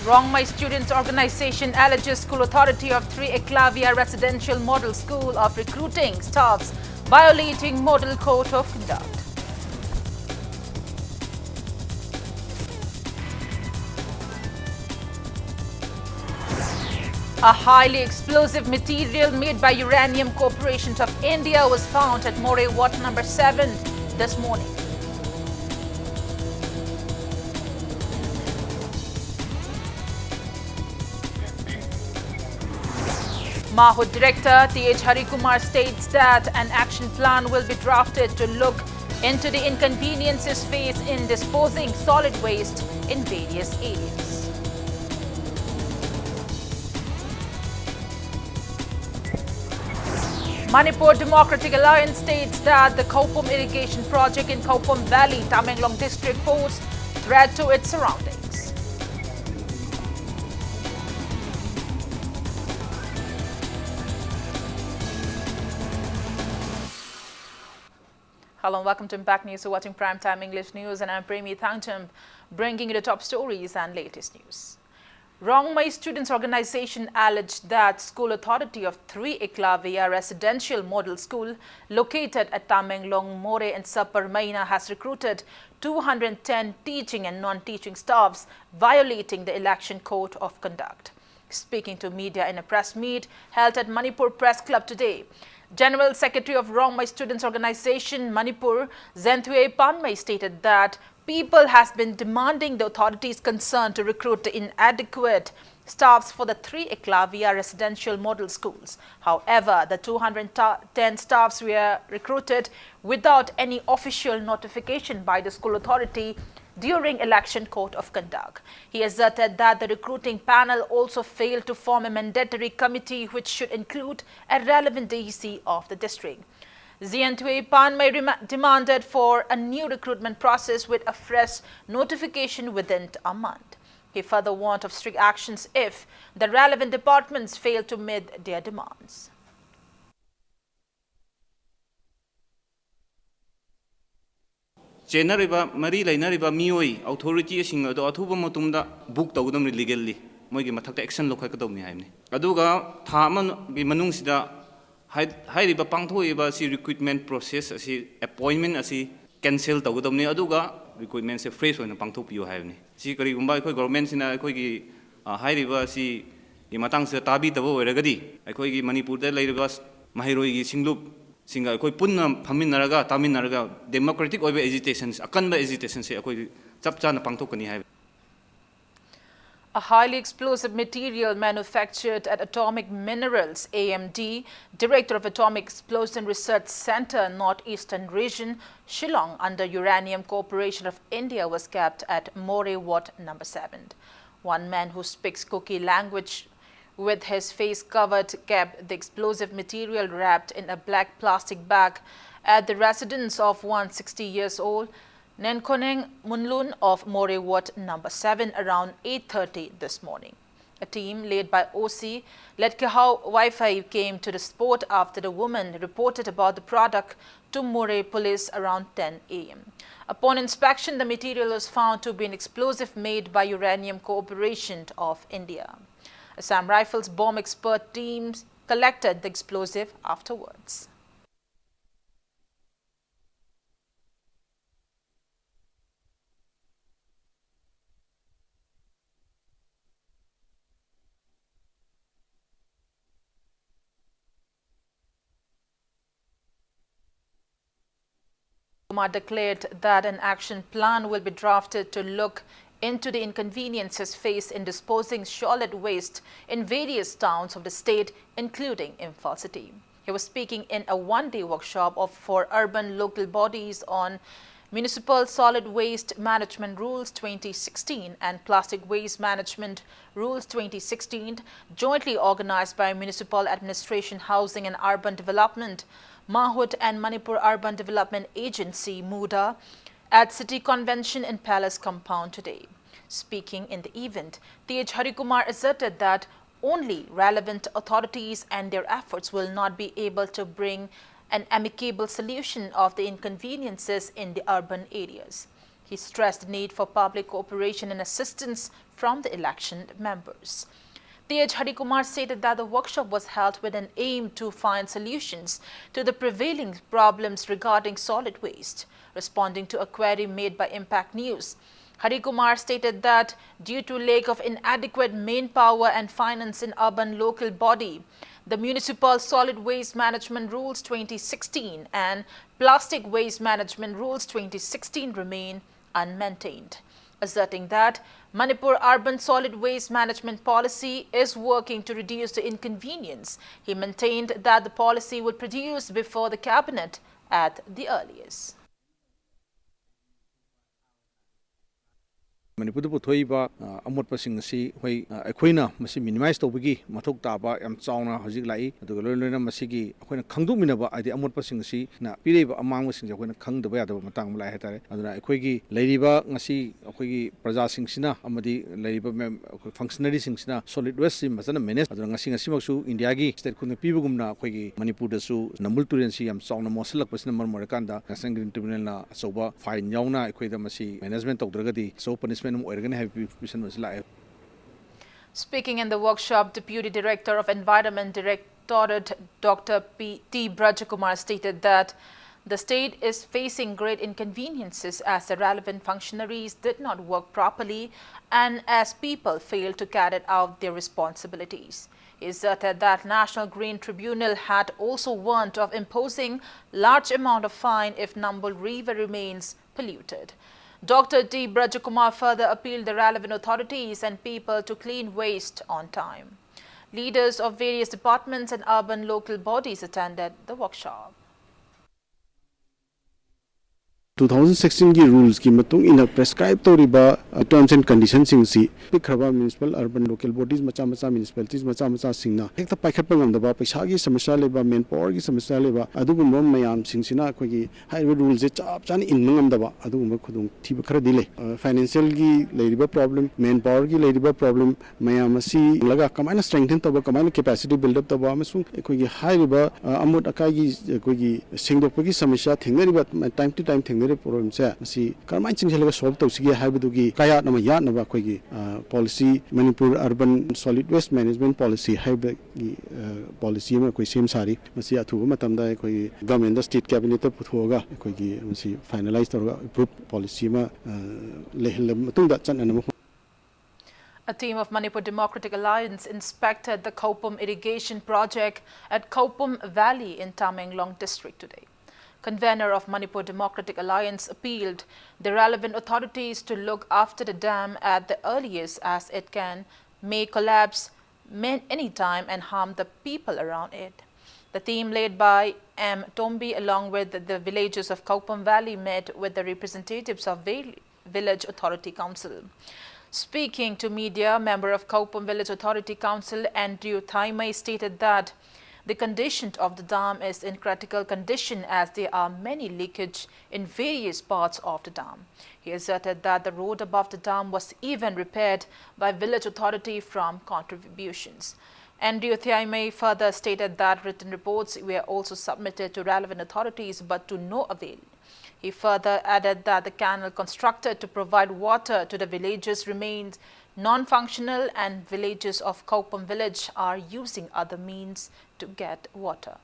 Rongmai Students Organization alleges school authority of 3 Eklavya Residential Model School of recruiting staffs violating Model Code of Conduct. A highly explosive material made by Uranium Corporation of India was found at Moreh Ward number 7 this morning. Mahud Director T.H. Harikumar states that an action plan will be drafted to look into the inconveniences faced in disposing solid waste in various areas. Manipur Democratic Alliance states that the Kaupum irrigation project in Kaupum Valley, Tamenglong district poses threat to its surroundings. Hello and welcome to Impact News. You're watching Primetime English News and I'm Premi Thangcham, bringing you the top stories and latest news. Rongmai Students Organization alleged that school authority of 3 Eklavya Residential Model School located at Tamenglong, Moreh and Saparmaina has recruited 210 teaching and non-teaching staffs violating the Election Code of Conduct. Speaking to media in a press meet held at Manipur Press Club today, General Secretary of Rongmai Students Organization Manipur, Zenthuey Panmay, stated that people has been demanding the authorities concerned to recruit the inadequate staffs for the 3 Eklavya residential model schools. However, the 210 staffs were recruited without any official notification by the school authority during Election Code of Conduct. He asserted that the recruiting panel also failed to form a mandatory committee which should include a relevant DC of the district. Zenthuey Panmay demanded for a new recruitment process with a fresh notification within a month. He further warned of strict actions if the relevant departments fail to meet their demands. General Marie Lainariba Mioi, authority sing the Atuba Motunda book to them legally. Mogi Matak action look like a domi. Aduga, Taman, Bimanungsida, Hyriba Pangtoiba, see recruitment process, as he appointment as he cancel to Domni Aduga, recruitment a phrase when a Pangtopio have me. See Karibumba governments in a Kogi, Hyriba, see Imatangsa Tabi Tavo Regadi, a Kogi Manipur, the Lairibas, Mahiroi Singlup. Singa koi punna phamin naraga tamin naraga democratic oibe agitations akanba agitation se koi chapcha na pangthokani hai. A highly explosive material manufactured at Atomic Minerals AMD, Director of Atomic Explosion Research Center, Northeastern Region, Shillong, under Uranium Corporation of India, was kept at Moreh Ward number 7. One man who speaks Kuki language with his face covered kept the explosive material wrapped in a black plastic bag at the residence of 160 years old Nenkoneng Munlun of Moreh Ward number 7 around 8:30 this morning. A team led by OC Letkehau Wi-Fi came to the spot after the woman reported about the product to Moreh police around 10 a.m. Upon inspection, the material was found to be an explosive made by Uranium Corporation of India. Assam Rifles bomb expert teams collected the explosive afterwards. Kumar declared that an action plan will be drafted to look into the inconveniences faced in disposing solid waste in various towns of the state, including Imphal City. He was speaking in a one-day workshop for urban local bodies on Municipal Solid Waste Management Rules 2016 and Plastic Waste Management Rules 2016, jointly organized by Municipal Administration, Housing and Urban Development, Mahud and Manipur Urban Development Agency, MUDA, at City Convention in Palace Compound today. Speaking in the event, T.H. Harikumar asserted that only relevant authorities and their efforts will not be able to bring an amicable solution of the inconveniences in the urban areas. He stressed the need for public cooperation and assistance from the election members. Tej Harikumar stated that the workshop was held with an aim to find solutions to the prevailing problems regarding solid waste. Responding to a query made by Impact News, Harikumar stated that due to lack of inadequate manpower and finance in urban local body, the Municipal Solid Waste Management Rules 2016 and Plastic Waste Management Rules 2016 remain unmaintained. Asserting that Manipur Urban Solid Waste Management Policy is working to reduce the inconvenience, he maintained that the policy would produce before the cabinet at the earliest. Manipur puthoi amot pasing si hoi akoina masi minimize tobagi mathok taba yam chauna hojik lai aduga loina masigi akoina khangdu minaba adi amot pasing si na pireba amang sing akoina khangdaba yadaba matang lai hatare aduna akoigi leiriba ngasi akoigi praja sing sina amadi leiriba functionary sing sina solid waste sim masana manage aduna ngasi maksu India gi state khun pibugumna akoigi Manipur da su namul turen si yam chauna mosalak pasina marmorkanda national green tribunal na soba fine yauna akoida masi management tokdragadi so punishment. Speaking in the workshop, Deputy Director of Environment Directorate Dr. T. Brajakumar stated that the state is facing great inconveniences as the relevant functionaries did not work properly and as people failed to carry out their responsibilities. He asserted that National Green Tribunal had also warned of imposing large amount of fine if Nambol River remains polluted. Dr. D. Brajakumar further appealed the relevant authorities and people to clean waste on time. Leaders of various departments and urban local bodies attended the workshop. 2016 की rules की मतुंग इन prescribe तो Riba terms and conditions Singh C पिखरबा municipal urban local bodies मचा municipalities मचा सिंगना एक तो पाइखट पर गंदबा पैसा की समस्या लेबा manpower की समस्या लेबा अदुगुम मयाम सिंगसिना कोई हाईवे rules से चाप चान इन गंदबा अदुगुम खुदुंग थीब खर दिले financial की लेरिबा problem manpower की लेरिबा problem मयाम सी लगा कमाइना strengthen तबा कमाइना capacity build up तबा मसुंग कोई हाईवे अमुट अकाई की कोई सिंगदोप की समस्या थिंगरिबा time to time thing problem se masi karmai chingchelaga solve tawsigi haibudugi kaya nama ya naba khoigi policy Manipur urban solid waste management policy haibagi policy ma koi sem sari masi athu matamda koi government state cabinet ta puthoga khoigi masi finalize tawga approve policy ma lehil matungda chanana. A team of Manipur Democratic Alliance inspected the Kaupum irrigation project at Kaupum Valley in Tamenglong district today. Convener of Manipur Democratic Alliance appealed the relevant authorities to look after the dam at the earliest as it may collapse any time and harm the people around it. The team led by M. Tombi along with the villagers of Kaupum Valley met with the representatives of Village Authority Council. Speaking to media, member of Kaupum Village Authority Council Andrew Thaimai stated that the condition of the dam is in critical condition as there are many leakage in various parts of the dam. He asserted that the road above the dam was even repaired by village authority from contributions. Andrew Thaimai further stated that written reports were also submitted to relevant authorities but to no avail. He further added that the canal constructed to provide water to the villages remains non-functional and villagers of Kaupum village are using other means to get water.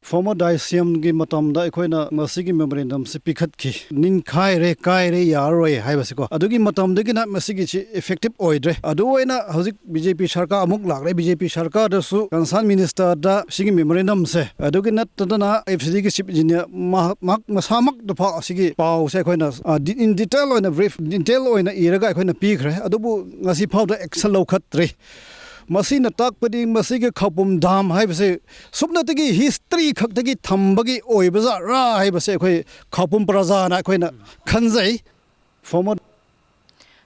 Former Daisium gi matamda ekoina masigi memorandum se pikhat ki nin khai re yaroi haibasiko adugi matamda gi na masigi chi effective oidre adu oina hojik BJP sarkar amuk lagre BJP sarkar da su concern minister da sigi memorandum se adugi nat tadana FCD gi chief engineer mak masamak da pha sigi pau se ekoina in detail oina brief detail oina iraga ekoina pikre adubu ngasi phau da action lokhatre Masina takpadi masigi Kaupum dam haibase subnatagi history khaktagi thambagi oibaza ra haibase khoi Kaupum praja na khoina khanjai former.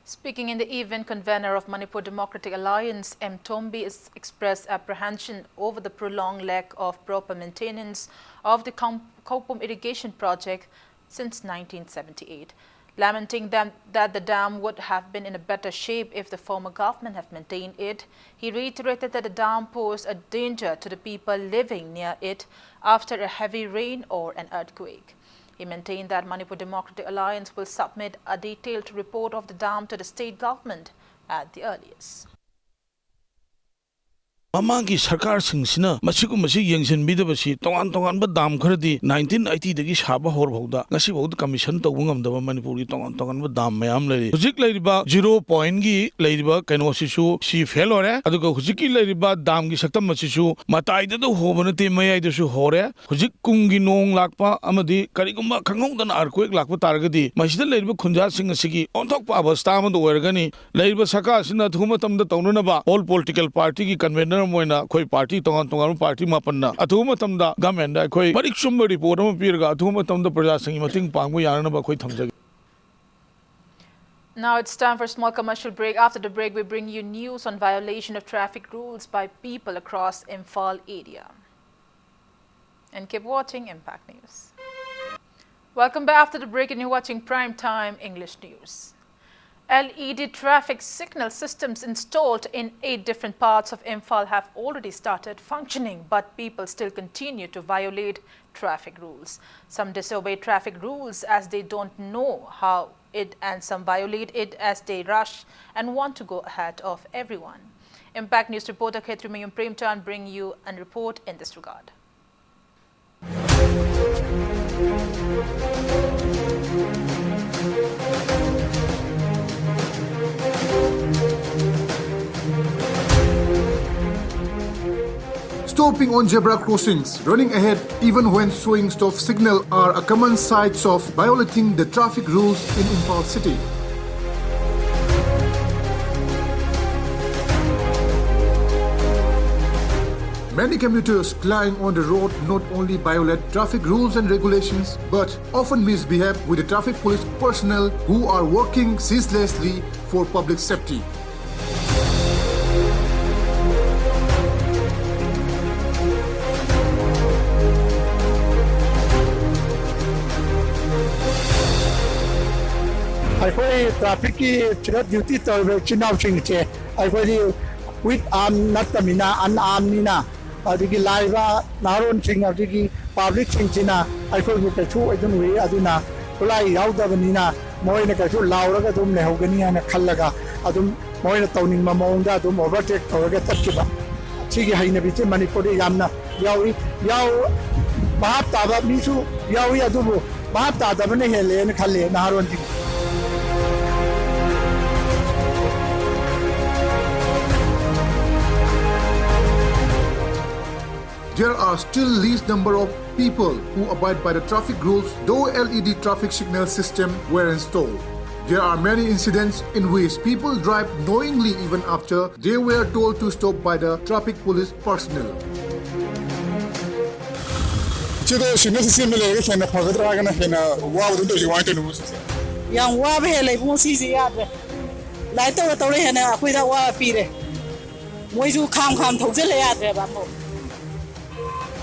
Speaking in the event, convener of Manipur Democratic Alliance M. Tombi expressed apprehension over the prolonged lack of proper maintenance of the Kaupum irrigation project since 1978. Lamenting that the dam would have been in a better shape if the former government had maintained it, he reiterated that the dam posed a danger to the people living near it after a heavy rain or an earthquake. He maintained that Manipur Democratic Alliance will submit a detailed report of the dam to the state government at the earliest. Mamangi Sarkar Singsina, Masikumasi Yangsin Bidabasi, Tongan Dam Kurdi, 1980 the Gishaba Horhoda, Nasibo Commission to Wungam the Manipuri Tongan Dam Mayam Lady. Huzik Ladiba 0.G Ladiba Kanosishu, she fellore, Aduko Huziki Ladiba Dam Gisakta Masishu, Matai the Hobanati Maya de Hore, Huzik Kungi Nong Lakpa, Amadi, Kariguma Kangon Arquake Lakpa Targati, Masida Ladiba Kunja Singasiki, on top of Stam the Wergani, Ladiba Sakas in the Humatam the Tonunaba, all political party convener. Moina koi party tongan party mapanna athuma tamda government da koi parik sumba report ma pirga athuma tamda praja sangi mating pangmu yarana ba koi thamjage. Now it's time for a small commercial break. After the break, we bring you news on violation of traffic rules by people across Imphal area. And keep watching Impact News. Welcome back after the break, and you're watching Prime Time English News. LED traffic signal systems installed in 8 different parts of Imphal have already started functioning, but people still continue to violate traffic rules. Some disobey traffic rules as they don't know how it, and some violate it as they rush and want to go ahead of everyone. Impact News reporter Khetri Premchan bring you a report in this regard. Stopping on zebra crossings, running ahead even when showing stop signal are a common sights of violating the traffic rules in Imphal city. Many commuters plying on the road not only violate traffic rules and regulations but often misbehave with the traffic police personnel who are working ceaselessly for public safety. I traffic duty to Chinao Chingche. I with Natamina, unarmed Nina, the Laiva, Naron Ching of the public Chingina. I with the two Edunwe Aduna, Pulai out of Nina, Moina to Laura, Dum Lehogani and Kalaga, Adum Moina Tony Mamonda, Dum overtake or get Tachiba. Chigi Hainabiti, Manipuri Yamna, Yawi, Yaw, Mahata, Misu, Yawi Adubu, Mahata, the Vanahele and Kale, Naron. There are still least number of people who abide by the traffic rules though LED traffic signal system were installed. There are many incidents in which people drive knowingly even after they were told to stop by the traffic police personnel.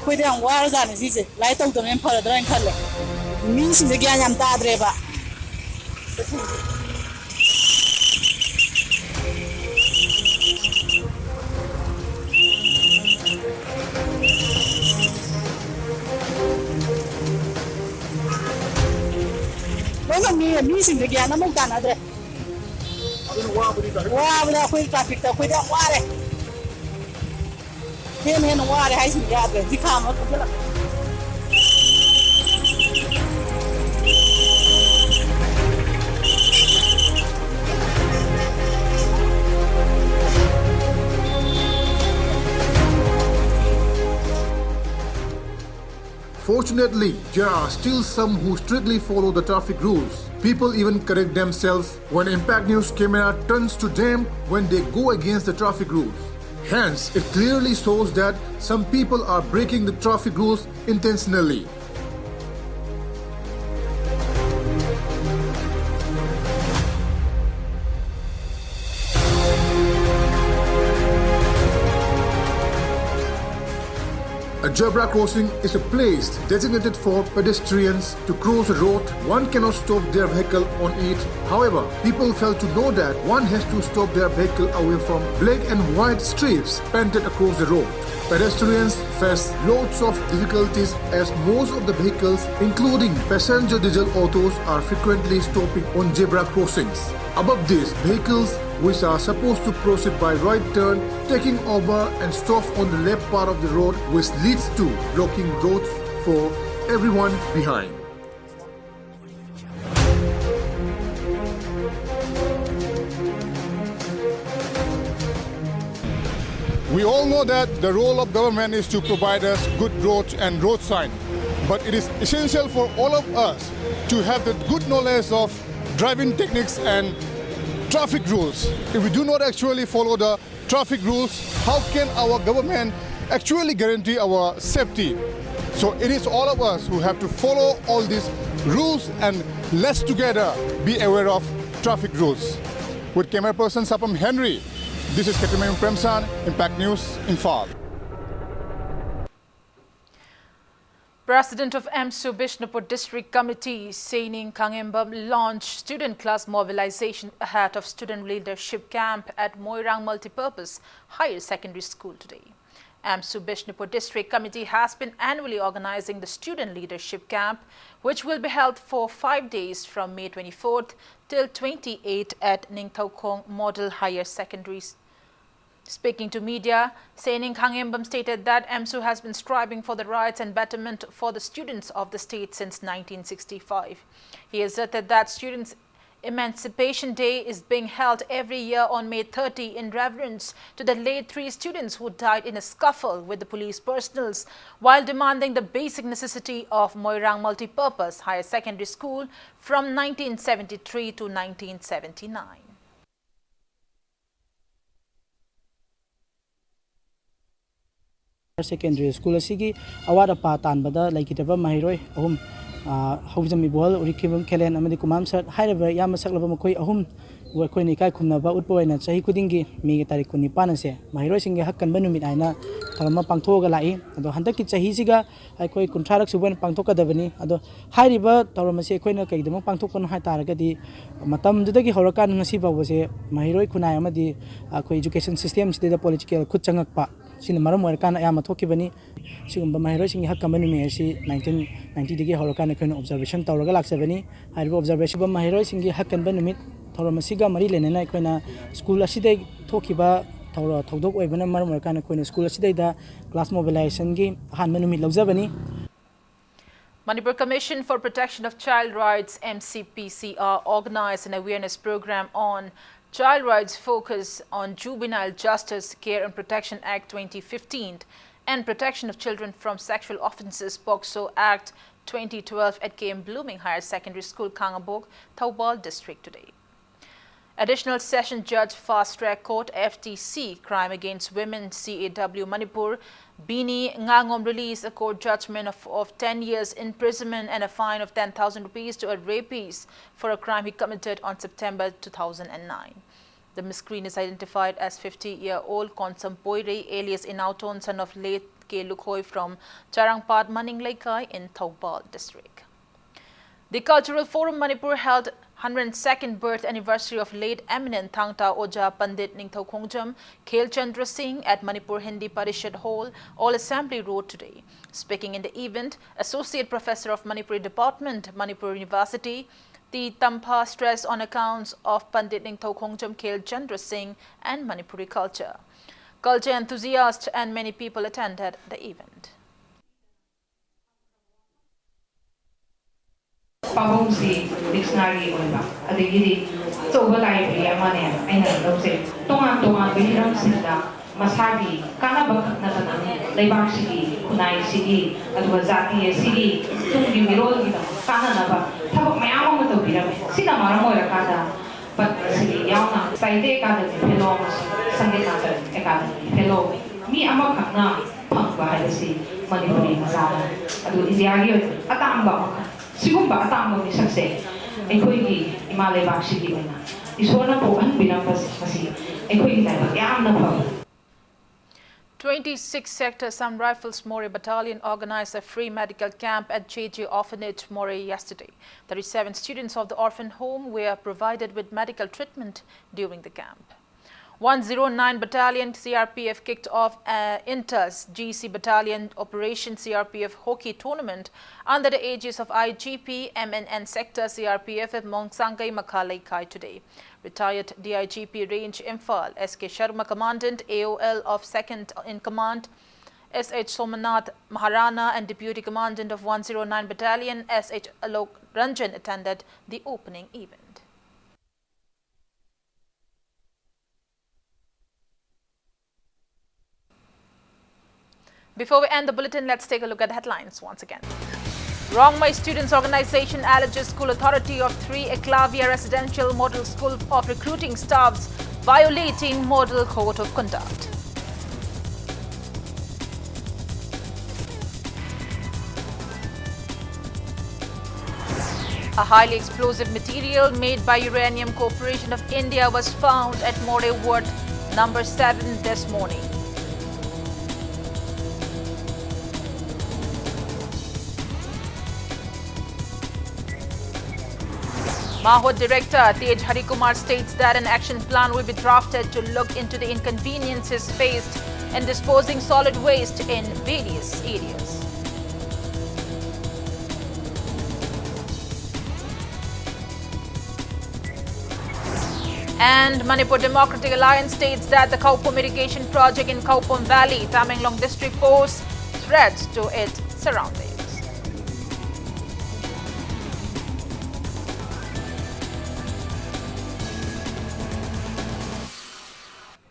Koi dang war zan si se lai tong tong em phar dran khal le mi si se gyan yam ta dre ba no mi si se gyan na mo ta na dre wa bla koi traffic ta koi dang ware Hen ware hai sin ya de dikha ma to la Fortunately, there are still some who strictly follow the traffic rules. People even correct themselves when Impact News camera turns to them when they go against the traffic rules. Hence, it clearly shows that some people are breaking the traffic rules intentionally. A zebra crossing is a place designated for pedestrians to cross a road. One cannot stop their vehicle on it. However, people fail to know that one has to stop their vehicle away from black and white strips painted across the road. Pedestrians face lots of difficulties as most of the vehicles, including passenger diesel autos, are frequently stopping on zebra crossings. Above this, vehicles which are supposed to proceed by right turn, taking over and stop on the left part of the road, which leads to blocking roads for everyone behind. We all know that the role of government is to provide us good roads and road sign, but it is essential for all of us to have the good knowledge of driving techniques and traffic rules. If we do not actually follow the traffic rules, how can our government actually guarantee our safety? So it is all of us who have to follow all these rules and let's together be aware of traffic rules. With camera person Sapam Henry, this is Ketumayung Premsan, Impact News, Imphal. President of EMSU Bishnupur District Committee, Saining Kangembam, launched student class mobilization ahead of student leadership camp at Moirang Multipurpose Higher Secondary School today. EMSU Bishnupur District Committee has been annually organizing the student leadership camp, which will be held for 5 days from May 24th till 28th at Ningthaukong Model Higher Secondary School. Speaking to media, Saining Kangembam stated that EMSU has been striving for the rights and betterment for the students of the state since 1965. He asserted that Students' Emancipation Day is being held every year on May 30 in reverence to the late 3 students who died in a scuffle with the police personals while demanding the basic necessity of Moirang Multipurpose Higher Secondary School from 1973 to 1979. Secondary School asigi awada pa tanbada laikitaba mahiroi ahum haujami bol urikibam kelen amadi kumam sat hairaba yam saklaba makoi ahum wakoi ni kai khumnaba utpoina chahi kudingi mi tarik kuni panase mahiroi singe hakkan banumit aina tharama pangthoga lai ado handaki chahi siga aikoi kunthrarak suban pangthokadabani ado hairiba tawramase koina kaidama pangthokpon hai taragadi matam judagi horakan ngasi bawse mahiroi khunai amadi akoi education system sida political khutchangakpa Sin Maramarakan Yamathokibani, Sigum Mahiro Sing Hakamani, 1990 digi Horokan observation Tauragalak 70, I observation of Mahiro Sing Hakan Benumit, Toramasiga Marilyn and Ikona School Aside Tokiba, Taura Todok, Evana Maramarakan School Asida, class mobilization game, Hanmanumit Lozabani. Manipur Commission for Protection of Child Rights MCPCR organized an awareness program on Child Rights Focus on Juvenile Justice, Care and Protection Act 2015 and Protection of Children from Sexual Offences POCSO Act 2012 at KM Blooming Higher Secondary School, Kangabok, Thoubal District today. Additional Session Judge Fast Track Court FTC Crime Against Women CAW Manipur Bini Ngangom released a court judgment of 10 years imprisonment and a fine of 10,000 rupees to a rapist for a crime he committed on September 2009. The miscreant is identified as 50-year-old Konsam Poire alias Inauton, son of late K. Lukhoi from Charangpat Maninglaikai in Thoubal District. The Cultural Forum Manipur held 102nd birth anniversary of late eminent Thangta Oja Pandit Ningthau Khongjam Khel Chandra Singh at Manipur Hindi Parishad Hall, All Assembly Road today. Speaking in the event, Associate Professor of Manipuri Department, Manipur University, the Tampa stressed on accounts of Pandit Ningthau Khongjam Khel Chandra Singh and Manipuri culture. Culture enthusiasts and many people attended the event. Pabongsi dictionary oiba adigi soba library amane aina lose tongan bihiram sinda masagi kana bakhat na tanang leibak sigi kunai sigi adwa jati sigi tungi mirol gi kana na ba thabak mayam ma to birame sina maram oira kada pat sigi yauna saide kada fellow sangita academy fellow mi ama khakna phangba haisi manipuri masala adu idiagi atamba Sigumba atang misakse ekoi gi imale bakshi gi na isona po an binang kasi ekoi gi na yam na pa. 26 Sector Some Rifles More Battalion organized a free medical camp at JJ Orphanage More yesterday. 37 students of the orphan home were provided with medical treatment during the camp. 109 Battalion CRPF kicked off Inter's GC Battalion Operation CRPF Hockey Tournament under the aegis of IGP MNN Sector CRPF at Mongsangkai Makhalai Kai today. Retired DIGP Range Imphal SK Sharma Commandant AOL of 2nd in Command SH Somanath Maharana and Deputy Commandant of 109 Battalion SH Alok Ranjan attended the opening event. Before we end the bulletin, let's take a look at the headlines once again. Wrong My Students Organization alleges School Authority of 3 Eklavya Residential Model School of recruiting staffs violating Model Code of Conduct. A highly explosive material made by Uranium Corporation of India was found at More Ward number 7 this morning. Mahod Director Tej Harikumar states that an action plan will be drafted to look into the inconveniences faced in disposing solid waste in various areas. And Manipur Democratic Alliance states that the Kaupom irrigation project in Kaupom Valley, Tamenglong district, poses threats to its surroundings.